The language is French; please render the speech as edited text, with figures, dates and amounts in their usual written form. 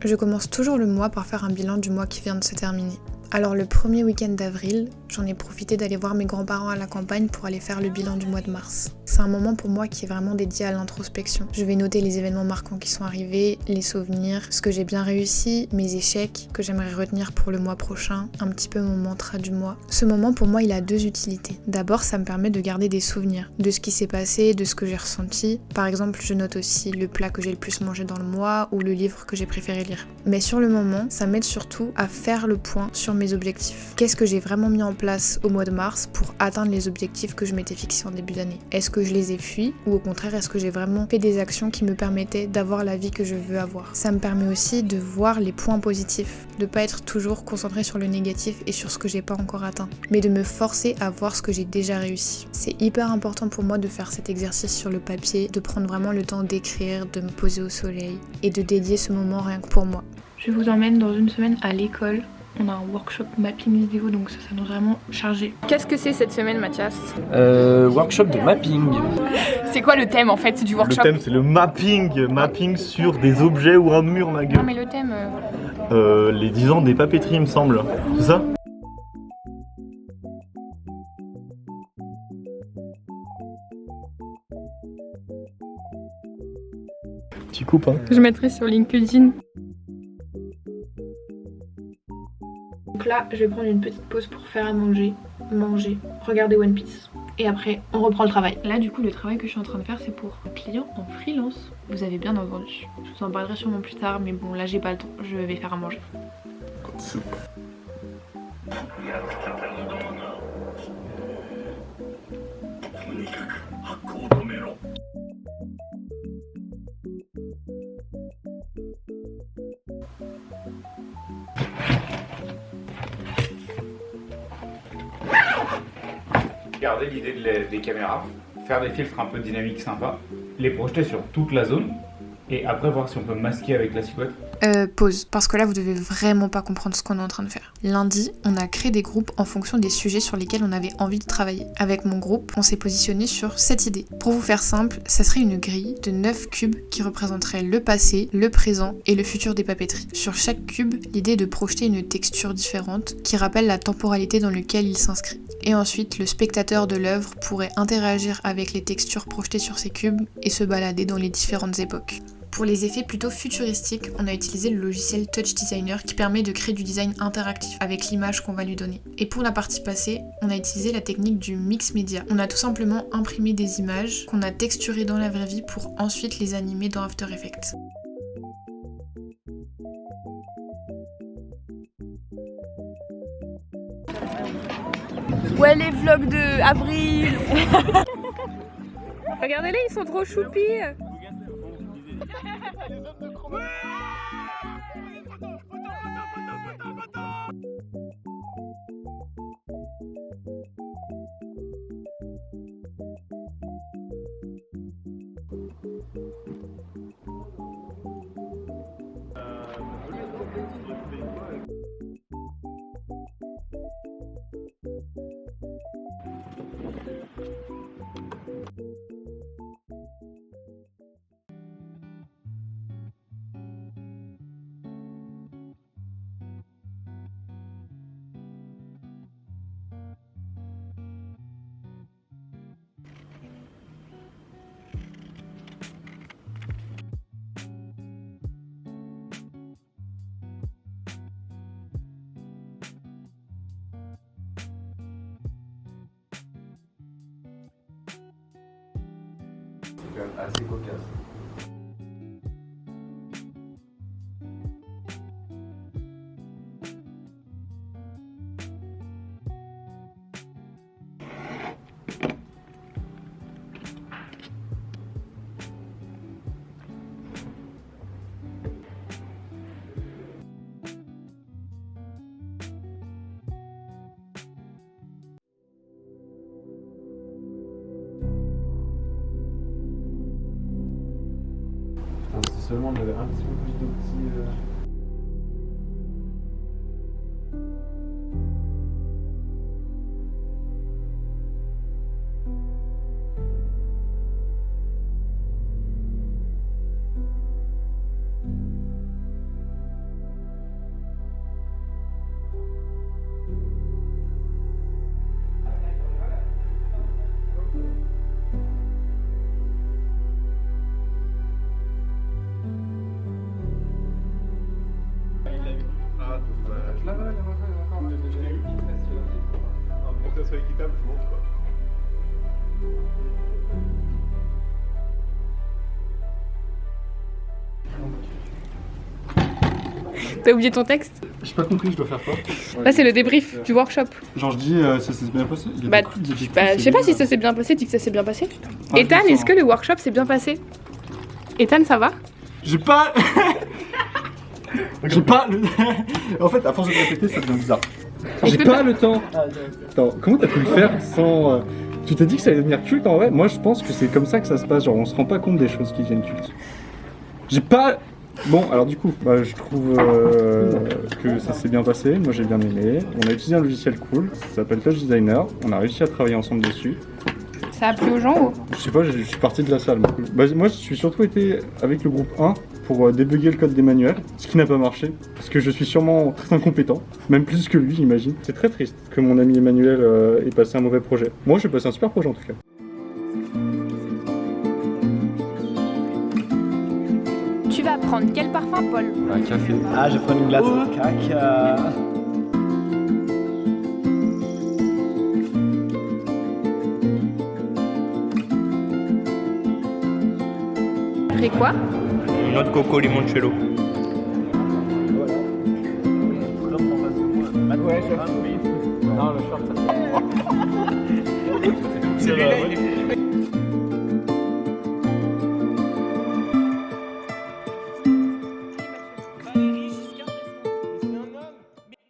Je commence toujours le mois par faire un bilan du mois qui vient de se terminer. Alors le premier week-end d'avril, j'en ai profité d'aller voir mes grands-parents à la campagne pour aller faire le bilan du mois de mars. C'est un moment pour moi qui est vraiment dédié à l'introspection. Je vais noter les événements marquants qui sont arrivés, les souvenirs, ce que j'ai bien réussi, mes échecs, que j'aimerais retenir pour le mois prochain, un petit peu mon mantra du mois. Ce moment pour moi il a deux utilités. D'abord ça me permet de garder des souvenirs de ce qui s'est passé, de ce que j'ai ressenti. Par exemple je note aussi le plat que j'ai le plus mangé dans le mois ou le livre que j'ai préféré lire. Mais sur le moment, ça m'aide surtout à faire le point sur mes objectifs. Qu'est-ce que j'ai vraiment mis en place au mois de mars pour atteindre les objectifs que je m'étais fixés en début d'année? Est-ce que je les ai fuis ou au contraire est-ce que j'ai vraiment fait des actions qui me permettaient d'avoir la vie que je veux avoir? Ça me permet aussi de voir les points positifs, de pas être toujours concentré sur le négatif et sur ce que j'ai pas encore atteint, mais de me forcer à voir ce que j'ai déjà réussi. C'est hyper important pour moi de faire cet exercice sur le papier, de prendre vraiment le temps d'écrire, de me poser au soleil et de dédier ce moment rien que pour moi. Je vous emmène dans une semaine à l'école. On a un workshop mapping vidéo, donc ça nous vraiment chargé. Qu'est-ce que c'est cette semaine, Mathias? Workshop de mapping. C'est quoi le thème en fait du workshop? Le thème c'est le mapping sur des objets ou un mur, ma gueule. Non mais le thème... Les 10 ans des papeteries, il me semble. C'est ça? Tu coupes, hein? Je mettrai sur LinkedIn. Donc là, je vais prendre une petite pause pour faire à manger, regarder One Piece. Et après, on reprend le travail. Là, du coup, le travail que je suis en train de faire, c'est pour un client en freelance. Vous avez bien entendu. Je vous en parlerai sûrement plus tard, mais bon, là, j'ai pas le temps. Je vais faire à manger. Garder l'idée des caméras, faire des filtres un peu dynamiques sympas, les projeter sur toute la zone et après voir si on peut masquer avec la silhouette. Pause, parce que là vous devez vraiment pas comprendre ce qu'on est en train de faire. Lundi, on a créé des groupes en fonction des sujets sur lesquels on avait envie de travailler. Avec mon groupe, on s'est positionné sur cette idée. Pour vous faire simple, ça serait une grille de 9 cubes qui représenteraient le passé, le présent et le futur des papeteries. Sur chaque cube, l'idée est de projeter une texture différente qui rappelle la temporalité dans laquelle il s'inscrit. Et ensuite, le spectateur de l'œuvre pourrait interagir avec les textures projetées sur ces cubes et se balader dans les différentes époques. Pour les effets plutôt futuristiques, on a utilisé le logiciel Touch Designer qui permet de créer du design interactif avec l'image qu'on va lui donner. Et pour la partie passée, on a utilisé la technique du mix média. On a tout simplement imprimé des images qu'on a texturées dans la vraie vie pour ensuite les animer dans After Effects. Ouais, les vlogs de avril. Regardez-les, ils sont trop choupis. C'est quand même assez cocasse. Si seulement on avait un petit peu plus d'outils. T'as oublié ton texte? J'ai pas compris, je dois faire quoi? Là, c'est le débrief du workshop. Genre, je dis, ça s'est bien passé? Il y a Bah, des coups, il y a des coups, je sais pas c'est si bien. ça s'est bien passé, dis que ça s'est bien passé. Ah, Ethan, je le est-ce sens. que le workshop s'est bien passé? Ethan, ça va? J'ai pas. J'ai pas. En fait, à force de répéter, ça devient bizarre. Est-ce J'ai que pas t'as- le temps. Attends, comment t'as pu le faire sans. Tu t'es dit que ça allait devenir culte en vrai? Moi, je pense que c'est comme ça que ça se passe. Genre, on se rend pas compte des choses qui deviennent cultes. J'ai pas. Bon, alors du coup, je trouve que ça s'est bien passé. Moi, j'ai bien aimé. On a utilisé un logiciel cool. Ça s'appelle Touch Designer. On a réussi à travailler ensemble dessus. Ça a plu aux gens ou? Je sais pas, je suis parti de la salle. Moi, je suis surtout été avec le groupe 1 pour débugger le code des manuels, ce qui n'a pas marché, parce que je suis sûrement très incompétent, même plus que lui, j'imagine. C'est très triste que mon ami Emmanuel ait passé un mauvais projet. Moi, j'ai passé un super projet en tout cas. Tu vas prendre quel parfum, Paul? Un café. Ah, je prends une glace au caca. Après quoi? Une autre coco limoncello. Non, le short, ça fait. Celui-là, il est